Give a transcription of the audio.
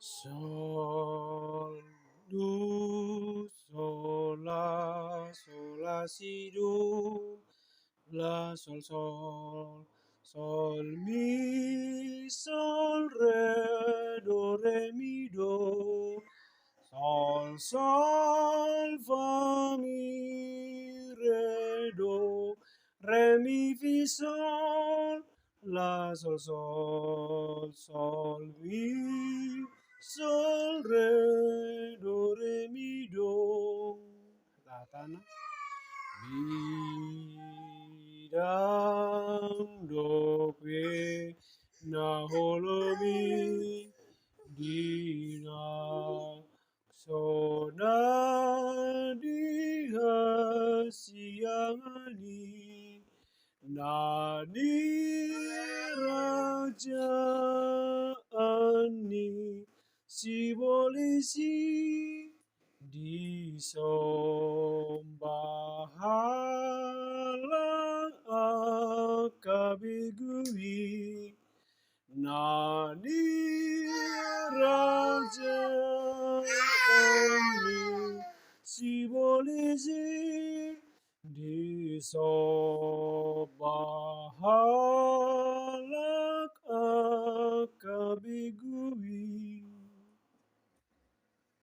Sol, do, sol, la, si, do, la, sol, mi, sol, re, mi, do, sol, fa, mi, re, mi, fi, sol, la, sol, mi, sol, re, mi, do. La, tanah. Bidang dope na holomi dina sona dihasiangani nadi raja ani sibolisi disembahlah akabigui nani raja ani sibolisi disembahlah